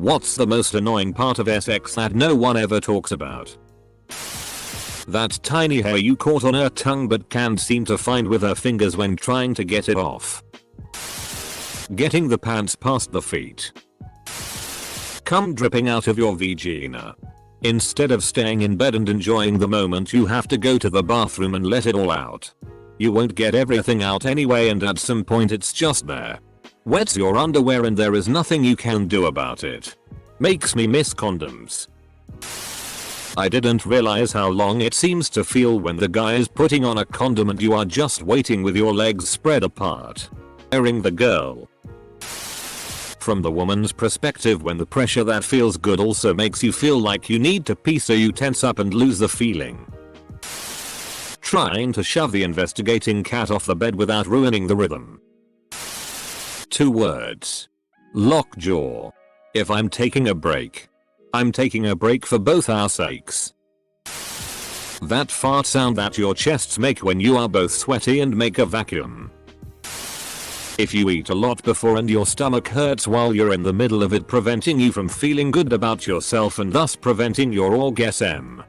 What's the most annoying part of sex that no one ever talks about? That tiny hair you caught on her tongue but can't seem to find with her fingers when trying to get it off. Getting the pants past the feet. Cum dripping out of your vagina. Instead of staying in bed and enjoying the moment, you have to go to the bathroom and let it all out. You won't get everything out anyway, and at some point it's just there. Wets your underwear and there is nothing you can do about it. Makes me miss condoms. I didn't realize how long it seems to feel when the guy is putting on a condom and you are just waiting with your legs spread apart. Airing the girl. From the woman's perspective, when the pressure that feels good also makes you feel like you need to pee, so you tense up and lose the feeling. Trying to shove the investigating cat off the bed without ruining the rhythm. 2 words. Lockjaw. If I'm taking a break, I'm taking a break for both our sakes. That fart sound that your chests make when you are both sweaty and make a vacuum. If you eat a lot before and your stomach hurts while you're in the middle of it, preventing you from feeling good about yourself and thus preventing your orgasm.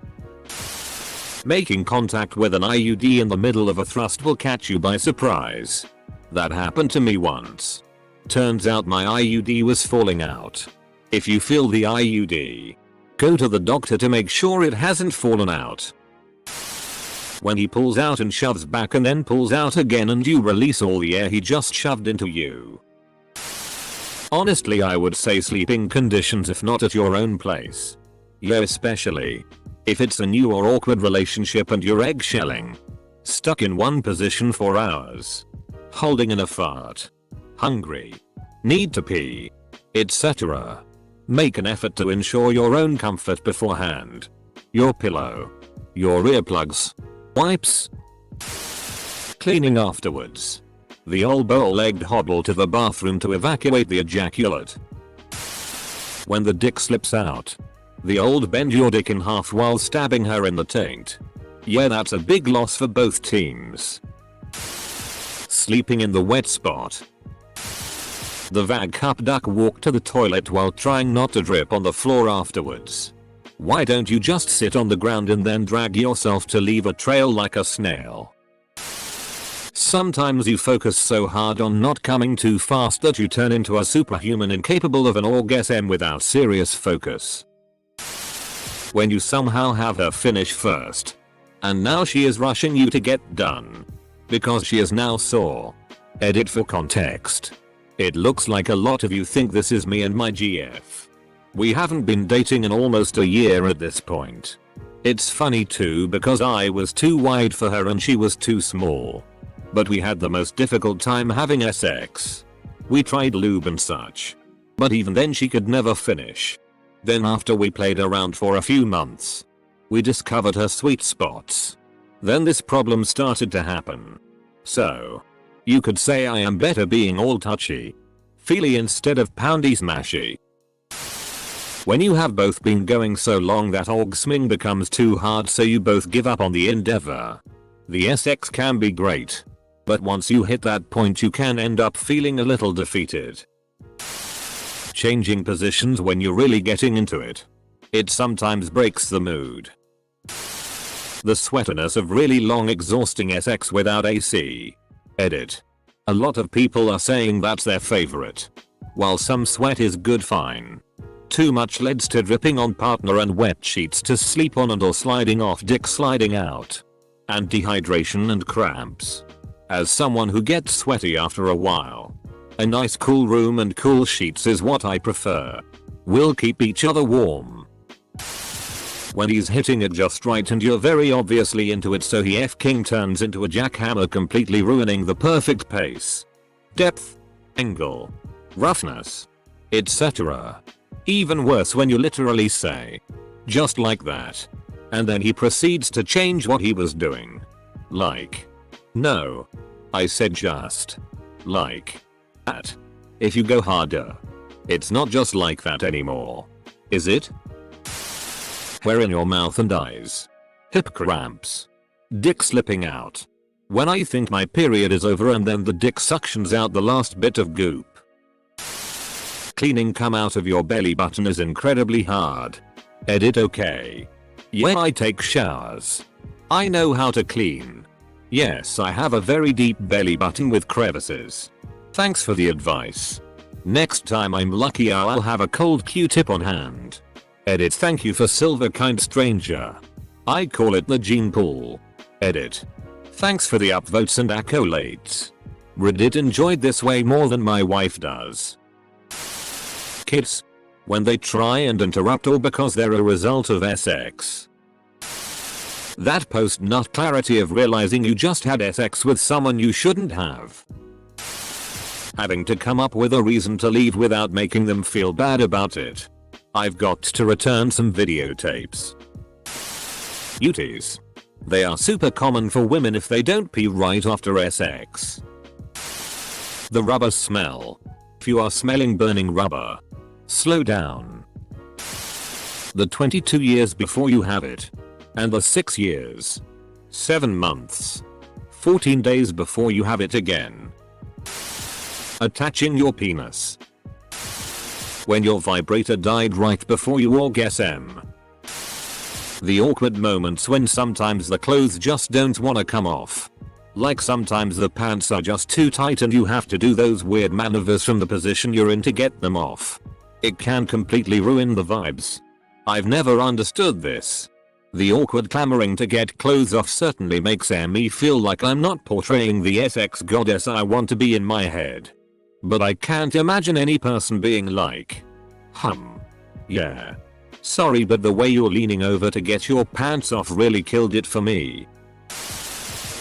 Making contact with an IUD in the middle of a thrust will catch you by surprise. That happened to me once. Turns out my IUD was falling out. If you feel the IUD, go to the doctor to make sure it hasn't fallen out. When he pulls out and shoves back and then pulls out again and you release all the air he just shoved into you. Honestly, I would say sleeping conditions if not at your own place. Yeah, especially if it's a new or awkward relationship and you're eggshelling. Stuck in one position for hours. Holding in a fart. Hungry. Need to pee. Etc. Make an effort to ensure your own comfort beforehand. Your pillow. Your earplugs. Wipes. Cleaning afterwards. The old bow-legged hobble to the bathroom to evacuate the ejaculate. When the dick slips out. The old bend your dick in half while stabbing her in the taint. Yeah, that's a big loss for both teams. Sleeping in the wet spot. The vag cup duck walk to the toilet while trying not to drip on the floor afterwards. Why don't you just sit on the ground and then drag yourself to leave a trail like a snail? Sometimes you focus so hard on not coming too fast that you turn into a superhuman incapable of an orgasm without serious focus. When you somehow have her finish first. And now she is rushing you to get done. Because she is now sore. Edit for context. It looks like a lot of you think this is me and my GF. We haven't been dating in almost a year at this point. It's funny too because I was too wide for her and she was too small. But we had the most difficult time having sex. We tried lube and such. But even then she could never finish. Then after we played around for a few months, we discovered her sweet spots. Then this problem started to happen. So, you could say I am better being all touchy feely instead of poundy smashy. When you have both been going so long that orgasming becomes too hard, so you both give up on the endeavor. The sex can be great. But once you hit that point you can end up feeling a little defeated. Changing positions when you're really getting into it. It sometimes breaks the mood. The sweatiness of really long exhausting sex without AC. Edit. A lot of people are saying that's their favorite. While some sweat is good fine. Too much leads to dripping on partner and wet sheets to sleep on and or sliding off dick sliding out. And dehydration and cramps. As someone who gets sweaty after a while. A nice cool room and cool sheets is what I prefer. We'll keep each other warm. When he's hitting it just right and you're very obviously into it, so he f-king turns into a jackhammer, completely ruining the perfect pace. Depth. Angle. Roughness. Etc. Even worse when you literally say, just like that. And then he proceeds to change what he was doing. Like. No. I said just. Like. That. If you go harder. It's not just like that anymore. Is it? Where in your mouth and eyes. Hip cramps. Dick slipping out. When I think my period is over and then the dick suctions out the last bit of goop. self cleaning come out of your belly button is incredibly hard. Edit okay. Yeah, I take showers. I know how to clean. Yes, I have a very deep belly button with crevices. Thanks for the advice. Next time I'm lucky I'll have a cold Q-tip on hand. Edit thank you for silver kind stranger. I call it the gene pool. Edit. Thanks for the upvotes and accolades. Reddit enjoyed this way more than my wife does. Kids. When they try and interrupt or because they're a result of sex. That post-nut clarity of realizing you just had sex with someone you shouldn't have. Having to come up with a reason to leave without making them feel bad about it. I've got to return some videotapes. Uties. They are super common for women if they don't pee right after sex. The rubber smell. If you are smelling burning rubber, slow down. The 22 years before you have it. And the 6 years. 7 months. 14 days before you have it again. Attaching your penis. When your vibrator died right before you orgasm. The awkward moments when sometimes the clothes just don't wanna come off. Like sometimes the pants are just too tight and you have to do those weird maneuvers from the position you're in to get them off. It can completely ruin the vibes. I've never understood this. The awkward clamoring to get clothes off certainly makes me feel like I'm not portraying the sex goddess I want to be in my head. But I can't imagine any person being like, yeah. Sorry, but the way you're leaning over to get your pants off really killed it for me.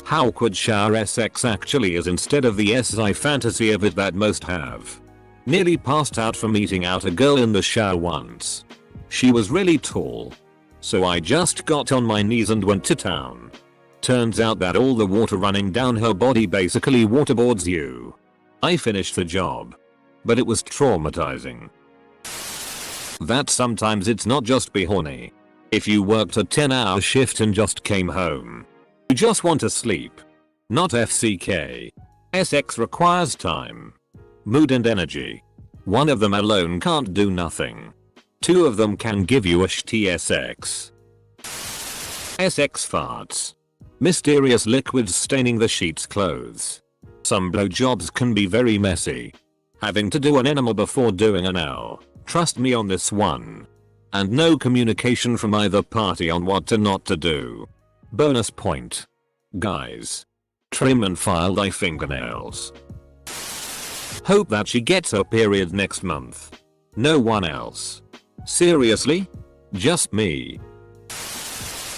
How awkward shower sex actually is instead of the SI fantasy of it that most have. Nearly passed out from eating out a girl in the shower once. She was really tall. So I just got on my knees and went to town. Turns out that all the water running down her body basically waterboards you. I finished the job. But it was traumatizing. That sometimes it's not just be horny. If you worked a 10-hour shift and just came home. You just want to sleep. Not FCK. SX requires time. Mood and energy. One of them alone can't do nothing. Two of them can give you a SX. SX farts. Mysterious liquids staining the sheets clothes. Some blowjobs can be very messy. Having to do an enema before doing an L. Trust me on this one. And no communication from either party on what to not to do. Bonus point. Guys. Trim and file thy fingernails. Hope that she gets her period next month. No one else. Seriously? Just me.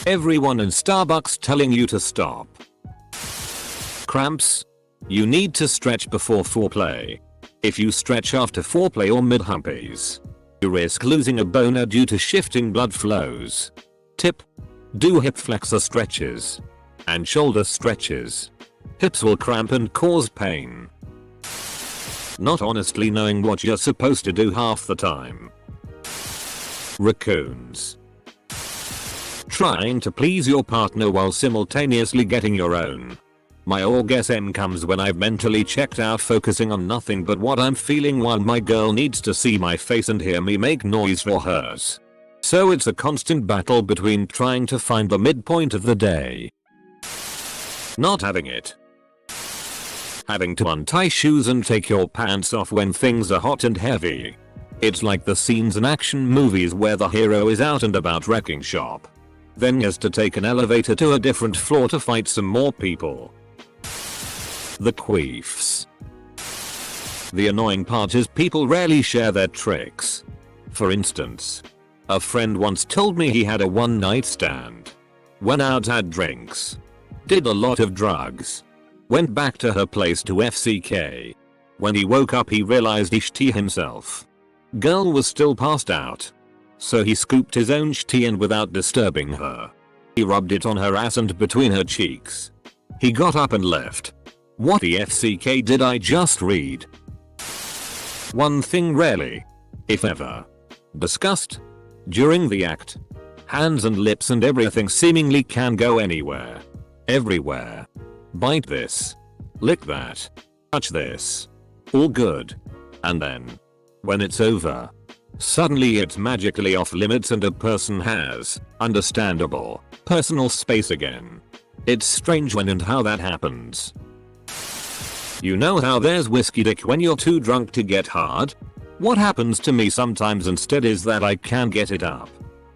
Everyone in Starbucks telling you to stop. Cramps? You need to stretch before foreplay. If you stretch after foreplay or mid-humpies, you risk losing a boner due to shifting blood flows. Tip. Do hip flexor stretches. And shoulder stretches. Hips will cramp and cause pain. Not honestly knowing what you're supposed to do half the time. Raccoons. Trying to please your partner while simultaneously getting your own. My orgasm comes when I've mentally checked out focusing on nothing but what I'm feeling while my girl needs to see my face and hear me make noise for hers. So it's a constant battle between trying to find the midpoint of the day. Not having it. Having to untie shoes and take your pants off when things are hot and heavy. It's like the scenes in action movies where the hero is out and about wrecking shop. Then has to take an elevator to a different floor to fight some more people. The queefs. The annoying part is people rarely share their tricks. For instance, a friend once told me he had a one-night stand. Went out, had drinks. Did a lot of drugs. Went back to her place to FCK. When he woke up he realized he shit himself. Girl was still passed out. So he scooped his own shit and without disturbing her, he rubbed it on her ass and between her cheeks. He got up and left. What the FCK did I just read? One thing rarely, if ever, discussed during the act. Hands and lips and everything seemingly can go anywhere. Everywhere. Bite this. Lick that. Touch this. All good. And then When it's over, suddenly it's magically off limits and a person has, understandable, personal space again. It's strange when and how that happens. You know how there's whiskey dick when you're too drunk to get hard? What happens to me sometimes instead is that I can get it up.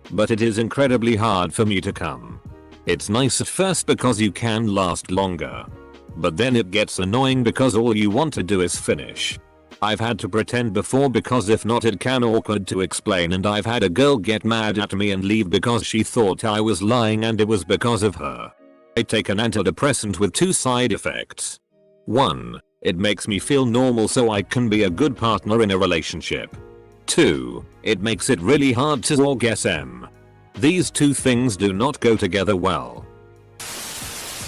But it is incredibly hard for me to come. It's nice at first because you can last longer. But then it gets annoying because all you want to do is finish. I've had to pretend before because if not it can awkward to explain, and I've had a girl get mad at me and leave because she thought I was lying and it was because of her. I take an antidepressant with 2 side effects. 1. It makes me feel normal so I can be a good partner in a relationship. 2. It makes it really hard to orgasm. These 2 things do not go together well.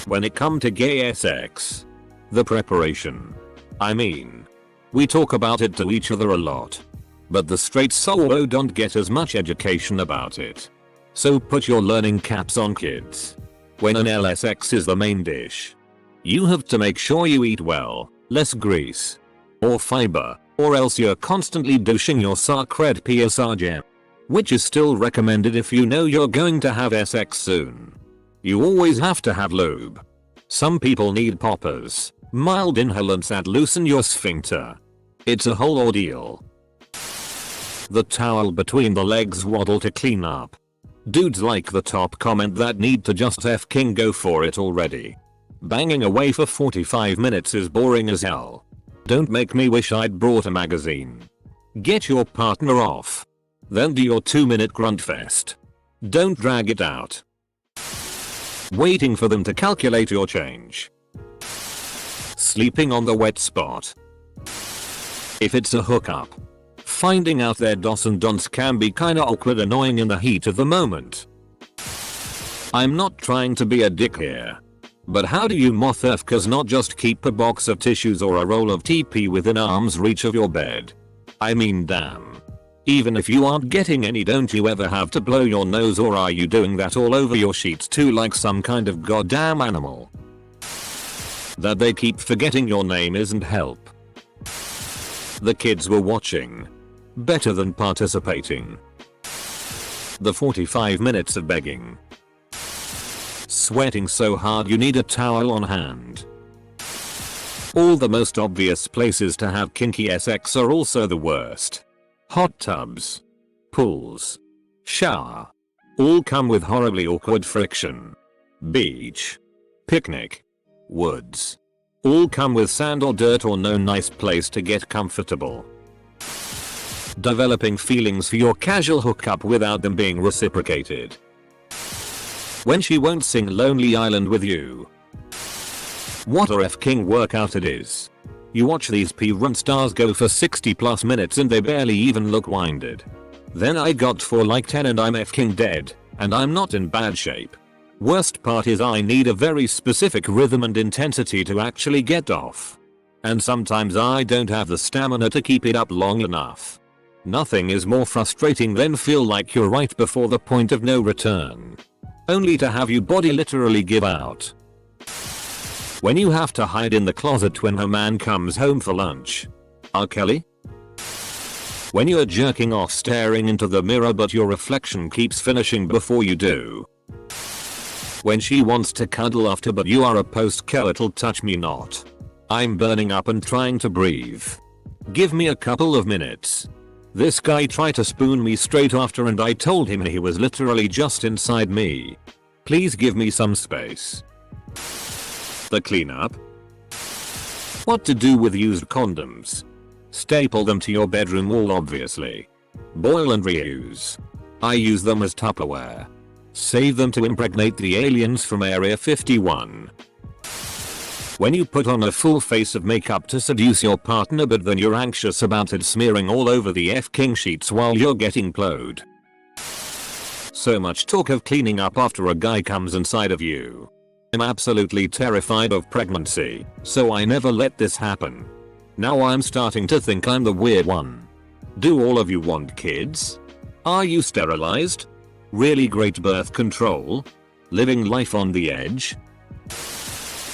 When it comes to gay sex, the preparation. I mean, we talk about it to each other a lot. But the straight solo don't get as much education about it. So put your learning caps on, kids. When an LSX is the main dish, you have to make sure you eat well, less grease or fiber, or else you're constantly douching your sacred PSR gem, which is still recommended if you know you're going to have sex soon. You always have to have lube. Some people need poppers, mild inhalants that loosen your sphincter. It's a whole ordeal. The towel between the legs waddle to clean up. Dudes like the top comment that need to just f***ing go for it already. Banging away for 45 minutes is boring as hell. Don't make me wish I'd brought a magazine. Get your partner off. Then do your 2-minute grunt fest. Don't drag it out. Waiting for them to calculate your change. Sleeping on the wet spot. If it's a hookup, finding out their dos and don'ts can be kinda awkward, annoying in the heat of the moment. I'm not trying to be a dick here. But how do you motherfuckers not just keep a box of tissues or a roll of TP within arm's reach of your bed? I mean, damn. Even if you aren't getting any, don't you ever have to blow your nose, or are you doing that all over your sheets too like some kind of goddamn animal? That they keep forgetting your name isn't help. The kids were watching. Better than participating. The 45 minutes of begging. Sweating so hard you need a towel on hand. All the most obvious places to have kinky sex are also the worst. Hot tubs, pools, shower. All come with horribly awkward friction. Beach, picnic, woods. All come with sand or dirt or no nice place to get comfortable. Developing feelings for your casual hookup without them being reciprocated. When she won't sing Lonely Island with you. What a f***ing workout it is. You watch these P-run stars go for 60+ minutes and they barely even look winded. Then I got for like 10 and I'm f***ing dead, and I'm not in bad shape. Worst part is I need a very specific rhythm and intensity to actually get off. And sometimes I don't have the stamina to keep it up long enough. Nothing is more frustrating than feel like you're right before the point of no return. Only to have your body literally give out. When you have to hide in the closet when her man comes home for lunch. R. Kelly? When you're jerking off staring into the mirror but your reflection keeps finishing before you do. When she wants to cuddle after but you are a post-skeletal touch me not. I'm burning up and trying to breathe. Give me a couple of minutes. This guy tried to spoon me straight after and I told him he was literally just inside me. Please give me some space. The cleanup? What to do with used condoms? Staple them to your bedroom wall obviously. Boil and reuse. I use them as Tupperware. Save them to impregnate the aliens from Area 51. When you put on a full face of makeup to seduce your partner but then you're anxious about it smearing all over the f***ing sheets while you're getting plowed. So much talk of cleaning up after a guy comes inside of you. I'm absolutely terrified of pregnancy, so I never let this happen. Now I'm starting to think I'm the weird one. Do all of you want kids? Are you sterilized? Really great birth control? Living life on the edge?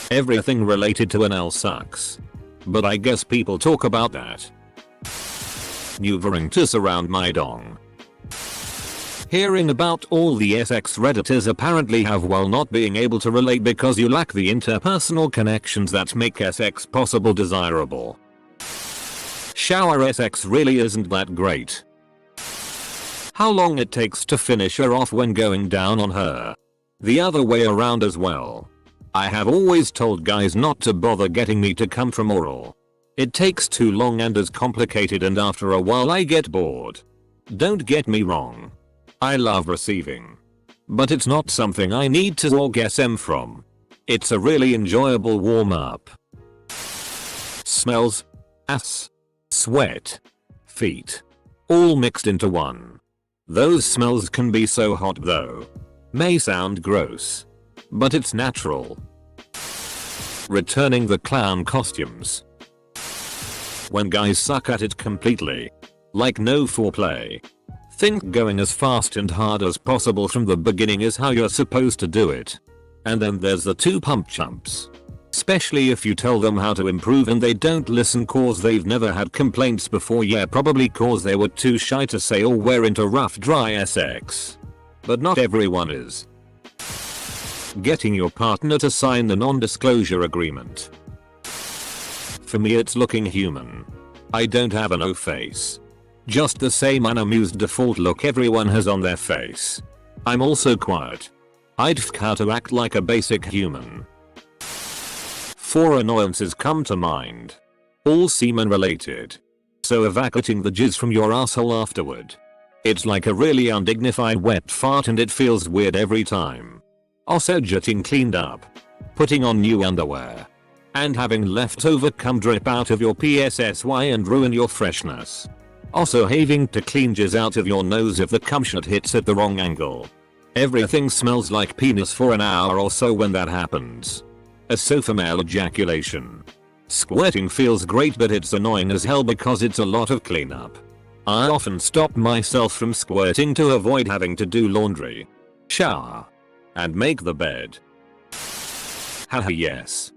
Everything related to an L sucks. But I guess people talk about that. maneuvering to surround my dong. Hearing about all the SX redditors apparently have while not being able to relate because you lack the interpersonal connections that make SX possible desirable. Shower SX really isn't that great. How long it takes to finish her off when going down on her. The other way around as well. I have always told guys not to bother getting me to come from oral. It takes too long and is complicated, and after a while I get bored. Don't get me wrong. I love receiving. But it's not something I need to orgasm from. It's a really enjoyable warm up. Smells. Ass. Sweat. Feet. All mixed into one. Those smells can be so hot though. May sound gross. But it's natural. Returning the clown costumes. When guys suck at it completely. Like no foreplay. Think going as fast and hard as possible from the beginning is how you're supposed to do it. And then there's the two pump chumps. Especially if you tell them how to improve and they don't listen cause they've never had complaints before. Yeah, probably cause they were too shy to say or were into rough dry SX. But not everyone is. Getting your partner to sign the non-disclosure agreement. For me it's looking human. I don't have a no face. Just the same unamused default look everyone has on their face. I'm also quiet. I'd f*** how to act like a basic human. 4 annoyances come to mind. All semen related. So evacuating the jizz from your asshole afterward. It's like a really undignified wet fart and it feels weird every time. Also getting cleaned up. Putting on new underwear. And having leftover cum drip out of your PSSY and ruin your freshness. Also having to clean jizz out of your nose if the cum shot hits at the wrong angle. Everything smells like penis for an hour or so when that happens. A male ejaculation. Squirting feels great but it's annoying as hell because it's a lot of cleanup. I often stop myself from squirting to avoid having to do laundry, shower, and make the bed. Haha yes.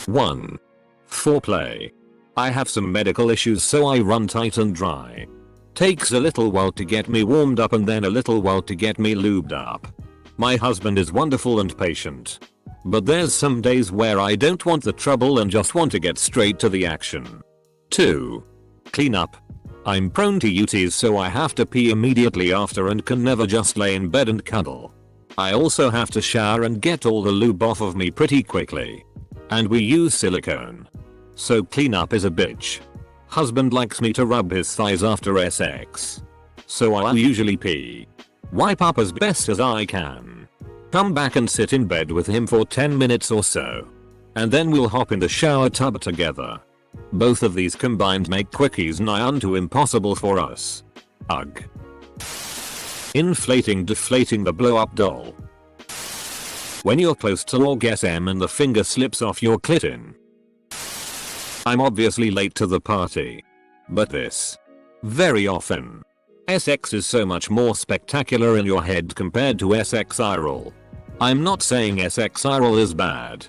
1. Foreplay. I have some medical issues so I run tight and dry. Takes a little while to get me warmed up and then a little while to get me lubed up. My husband is wonderful and patient. But there's some days where I don't want the trouble and just want to get straight to the action. 2. Cleanup. I'm prone to UTIs so I have to pee immediately after and can never just lay in bed and cuddle. I also have to shower and get all the lube off of me pretty quickly. And we use silicone. So cleanup is a bitch. Husband likes me to rub his thighs after SX. So I usually pee. Wipe up as best as I can. Come back and sit in bed with him for 10 minutes or so. And then we'll hop in the shower tub together. Both of these combined make quickies nigh unto impossible for us. Ugh. Deflating the blow up doll. When you're close to orgasm and the finger slips off your clitoris. I'm obviously late to the party. But this. Very often. SX is so much more spectacular in your head compared to SX IRL. I'm not saying SX IRL is bad.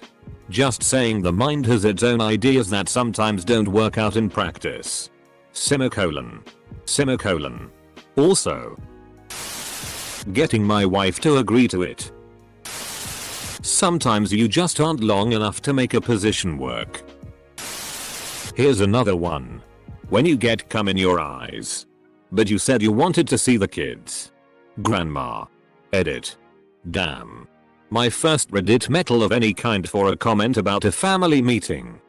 Just saying the mind has its own ideas that sometimes don't work out in practice. Semicolon. Also. Getting my wife to agree to it. Sometimes you just aren't long enough to make a position work. Here's another one. When you get cum in your eyes. But you said you wanted to see the kids. Grandma. Edit. Damn. My first Reddit metal of any kind for a comment about a family meeting.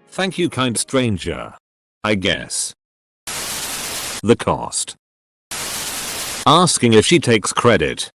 Thank you kind stranger. I guess. The cost. Asking if she takes credit.